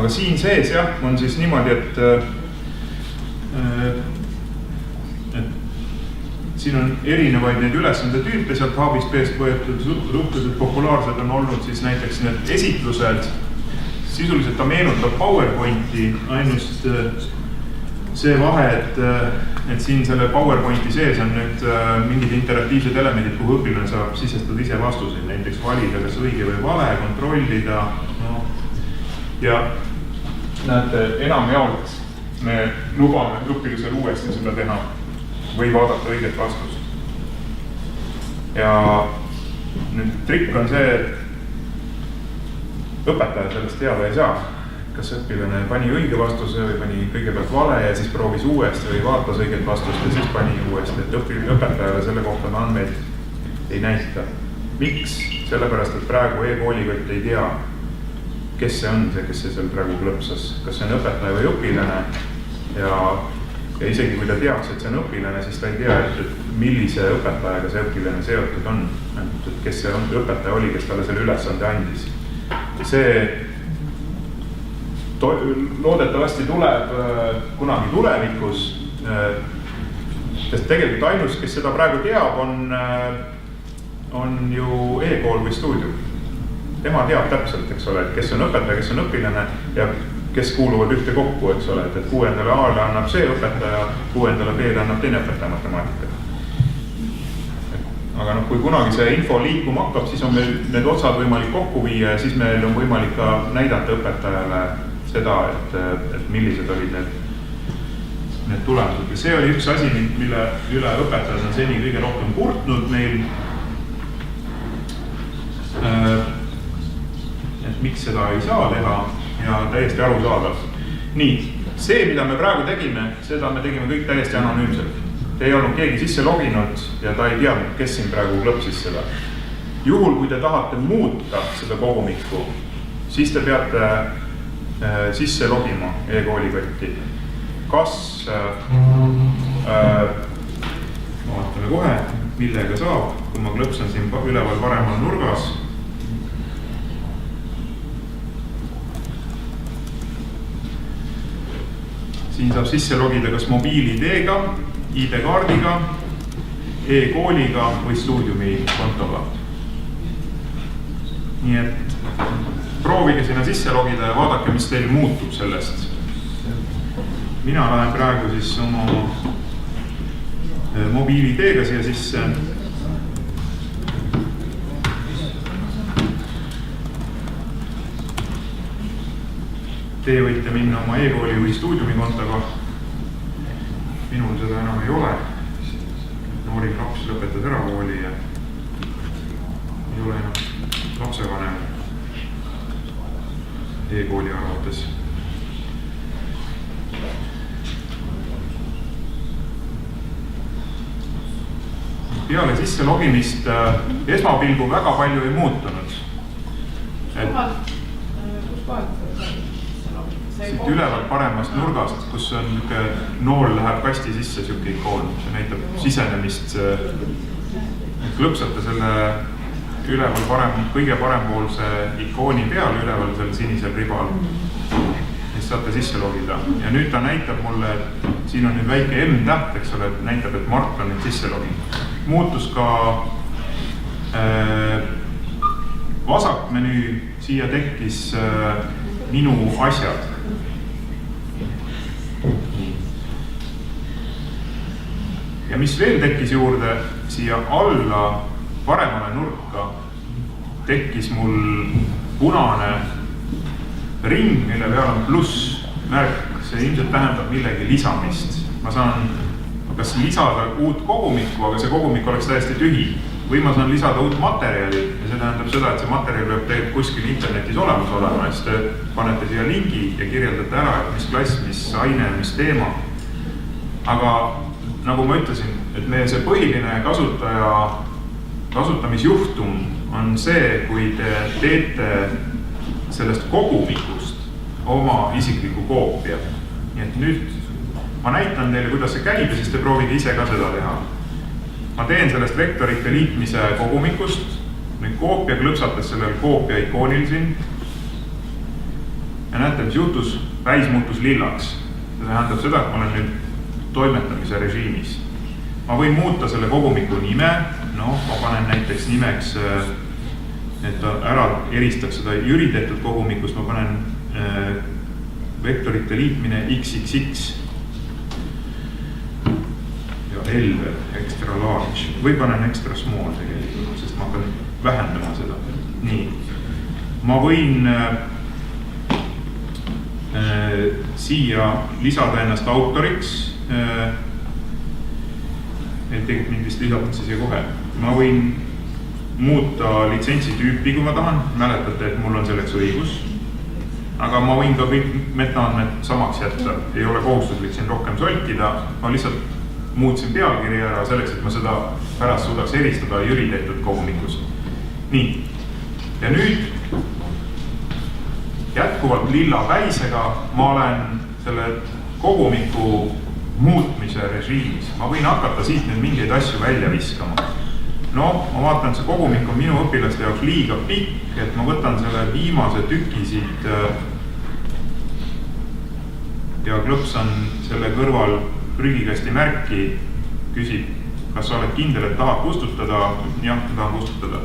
Aga siin sees jah, on siis niimoodi, et siin on erinevaid neid ülesande tüüpe sealt HBSP-st võetud, suhteliselt populaarsed on olnud siis näiteks need esitlused. Sisuliselt ta meenutab PowerPointi, ainult see vahe, et siin selle PowerPointi sees on nüüd mingid interaktiivsed elemendid, kuhu õpilane saab sisestada ise vastuseid, näiteks valida, kas õige või vale, kontrollida. No. Ja näete, enamjaolt me lubame õpilasel uuesti seda teha või vaadata õiget vastust. Ja nüüd trikk on see, et õpetaja sellest teada ei saa. Kas õpilane pani õige vastuse või pani kõigepealt vale ja siis proovis uuesti või vaatas õiget vastust ja siis pani uuesti. Et õpetajale selle kohta andmeid ei näita. Miks? Sellepärast, et praegu e-koolikott ei tea, kes see on see, kes see seal praegu klõpsas. Kas see on õpetaja või õpilane ja isegi kui ta teaks, et see on õpilane, siis ta ei tea, et millise õpetajaga see õpilane seotud on. Et kes see õpetaja oli, kes talle selle ülesande andis. See loodetavasti tuleb kunagi tulevikus, sest tegelikult ainus, kes seda praegu teab, on ju e-kool või stuudium. Tema teab täpselt, eks ole, et kes on õpetaja, kes on õpilane ja kes kuuluvad ühte kokku, eks ole, et 6. A-le annab see õpetaja, 6. B-le annab teine õpetaja matemaatikat. Aga kui kunagi see info liikuma hakkab, siis on meil need otsad võimalik kokku viia ja siis meil on võimalik ka näidata õpetajale seda, et millised olid need tulemused. Ja see oli üks asi, mille üle õpetajad on seni kõige rohkem kurtnud meil. Et miks seda ei saa teha ja täiesti arusaadav. Nii, see, mida me praegu tegime, seda me tegime kõik täiesti anonüümselt. Te ei olnud keegi sisse loginud ja ta ei teadnud, kes siin praegu klõpsis seda. Juhul, kui te tahate muuta seda kogumikku, siis te peate sisse logima e-koolikotti. Kas, vaatame kohe, millega saab, kui ma klõpsan siin üleval paremal nurgas. Siin saab sisse logida kas mobiil-ID-ga, ID-kaardiga, e-kooliga või stuudiumi kontoga. Nii et proovige sinna sisse logida ja vaadake, mis teil muutub sellest. Mina lähen praegu siis oma mobiil-ID-ga siia sisse. Te võite minna oma e-kooli või stuudiumi kontoga. Minul seda enam ei ole. Noorim laps lõpetas ära kooli ja ei ole enam lapsevanem e-kooli arvates. Peale sisse logimist esmapilgu väga palju ei muutunud. Siit üleval paremast nurgast, kus on nool läheb kasti sisse siuke ikoon, see näitab sisenemist. Klõpsate selle üleval kõige parempoolse ikooni peal, üleval seal sinisel ribal. Siis saate sisse logida. Ja nüüd ta näitab mulle, et siin on nüüd väike M-täht, eks ole, et näitab, et Mart on nüüd sisse loginud. Muutus ka vasak menüü, siia tekkis minu asjad. Ja mis veel tekkis juurde, siia alla paremale nurka tekkis mul punane ring, mille peal on pluss märk. See ilmselt tähendab millegi lisamist. Ma saan kas lisada uut kogumikku, aga see kogumik oleks täiesti tühi. Või ma saan lisada uut materjali ja see tähendab seda, et see materjal peab tegelikult kuskil internetis olemas olema. Ja siis te panete siia lingi ja kirjeldate ära, et mis klass, mis aine, mis teema. Aga nagu ma ütlesin, et meie see põhiline kasutamisjuhtum on see, kui te teete sellest kogumikust oma isikliku koopia. Nii et nüüd ma näitan teile, kuidas see käib ja siis te proovige ise ka seda teha. Ma teen sellest vektorite liitmise kogumikust, nüüd koopia klõpsates sellel koopia ikoonil siin. ja näete, mis juhtus, väis muutus lillaks. See tähendab seda, et ma olen nüüd toimetamise režiimis. Ma võin muuta selle kogumiku nime, ma panen näiteks nimeks, et ta ära eristaks seda Jüri tehtud kogumikust, ma panen vektorite liitmine XXX ja L extra large või panen extra small tegelikult, sest ma hakkan vähendama seda. Nii, ma võin siia lisada ennast autoriks, et mind vist lisatakse siia kohe. Ma võin muuta litsentsitüüpi, kui ma tahan, mäletate, et mul on selleks õigus. Aga ma võin ka kõik metaandmed samaks jätta, ei ole kohustuslik siin rohkem solkida, ma lihtsalt muutsin pealkiri ära selleks, et ma seda pärast suudaks eristada Jüri tehtud kogumikus. Nii, ja nüüd jätkuvalt lilla väisega ma olen selle kogumiku muutmise režiimis. Ma võin hakata siit nüüd mingeid asju välja viskama. Ma vaatan, et see kogumik on minu õpilaste jaoks liiga pikk, et ma võtan selle viimase tüki siit ja klõpsan selle kõrval prügikasti märki, küsib, kas sa oled kindel, et tahad kustutada? Jah, tahan kustutada.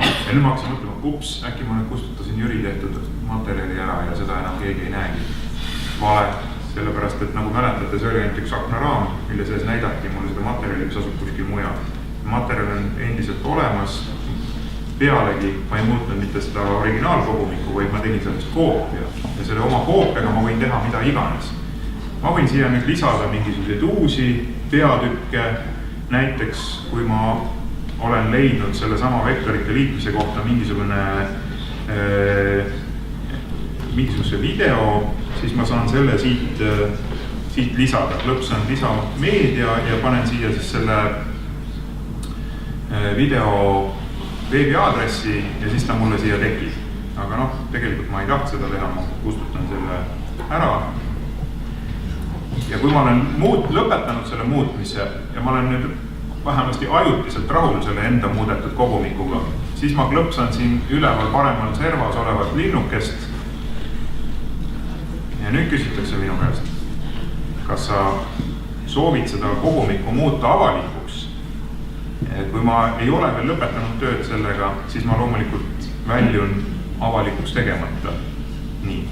Ja nüüd ma hakkasin mõtlema, ups, äkki ma nüüd kustutasin Jüri tehtud materjali ära ja seda enam keegi ei näegi. Vale, sellepärast, et nagu mäletate, see oli ainult üks aknaraam, mille sees näidati mulle seda materjali, mis asub kuskil mujal. Materjal on endiselt olemas, pealegi ma ei muutnud mitte seda originaalkogumikku, vaid ma tegin sellest koopia. Ja selle oma koopiaga ma võin teha mida iganes. Ma võin siia nüüd lisada mingisuguseid uusi peatükke, näiteks kui ma olen leidnud selle sama vektorite liitmise kohta mingisuguse video, siis ma saan selle siit lisada. Klõpsan lisa meedia ja panen siia siis selle video veebiaadressi ja siis ta mulle siia tekib. Aga tegelikult ma ei taht seda teha, ma kustutan selle ära. Ja kui ma olen lõpetanud selle muutmise ja ma olen nüüd vähemasti ajutiselt rahul selle enda muudetud kogumikuga, siis ma klõpsan siin üleval paremal servas olevat linnukest ja nüüd küsitakse minu käest, kas sa soovid seda kogumikku muuta avalikuks. Kui ma ei ole veel lõpetanud tööd sellega, siis ma loomulikult väljun avalikuks tegemata. Nii.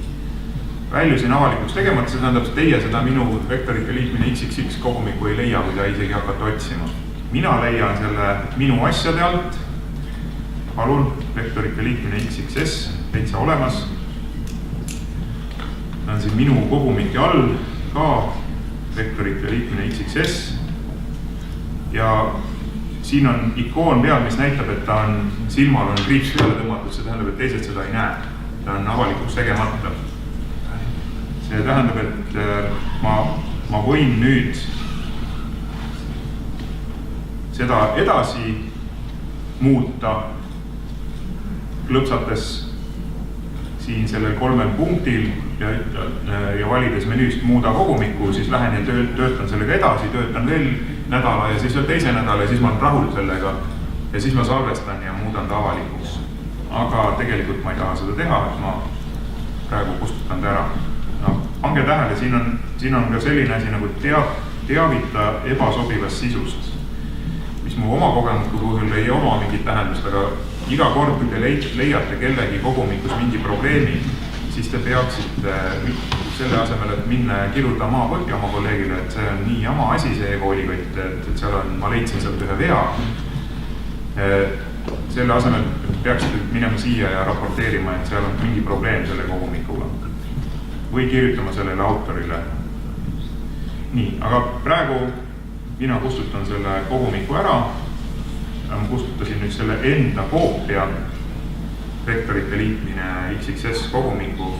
Väljusin avalikuks tegemata, see tähendab, et teie seda minu vektorite liitmine XXX kogumikku ei leia, kui ta isegi hakkate otsima. Mina leian selle minu asjade alt. Palun, vektorite liitmine XXS, täitsa olemas. Ta on siin minu kogumiki all ka vektorite liitmine XXS. Ja siin on ikoon peal, mis näitab, et ta on silmal on kriips peale tõmmatud, see tähendab, et teised seda ei näe. Ta on avalikuks tegemata. See tähendab, et ma võin nüüd seda edasi muuta, klõpsates siin sellel 3 punktil ja valides menüüst muuda kogumikku, siis lähen ja töötan sellega edasi, töötan veel nädala ja siis veel teise nädala ja siis ma olen rahul sellega ja siis ma salvestan ja muudan ta avalikuks. Aga tegelikult ma ei taha seda teha, et ma praegu kustutan ta ära. Pange tähele, siin on ka selline asi nagu teavita ebasobivast sisust, mis mu oma kogemuste puhul ei oma mingit tähendust, aga iga kord, kui te leiate kellegi kogumikus mingi probleemi, siis te peaksite selle asemel, et minna ja kiruda maapõhja oma kolleegile, et see on nii jama asi, see e-koolikott, et seal on, ma leidsin sealt ühe vea. Selle asemel peaksite minema siia ja raporteerima, et seal on mingi probleem selle kogumikuga. Või kirjutama sellele autorile. Nii, aga praegu mina kustutan selle kogumiku ära. Ma kustutasin nüüd selle enda koopia, vektorite liitmine XXS kogumiku.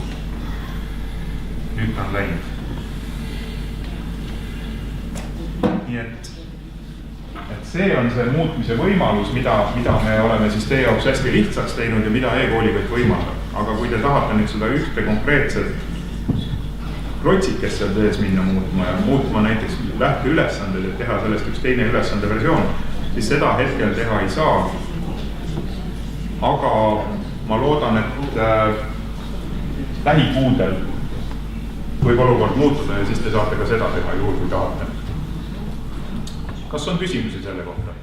Nüüd ta on läinud. Nii et see on see muutmise võimalus, mida me oleme siis teie jaoks hästi lihtsaks teinud ja mida e-koolikott võimaldab. Aga kui te tahate nüüd seda ühte konkreetselt klotsikest seal tees minna muutma ja muutma näiteks lähteülesanded, et teha sellest üks teine ülesande versioon, siis seda hetkel teha ei saa. Aga ma loodan, et lähikuudel võib olukord muutuda ja siis te saate ka seda teha juhul, kui tahate. Kas on küsimusi selle kohta?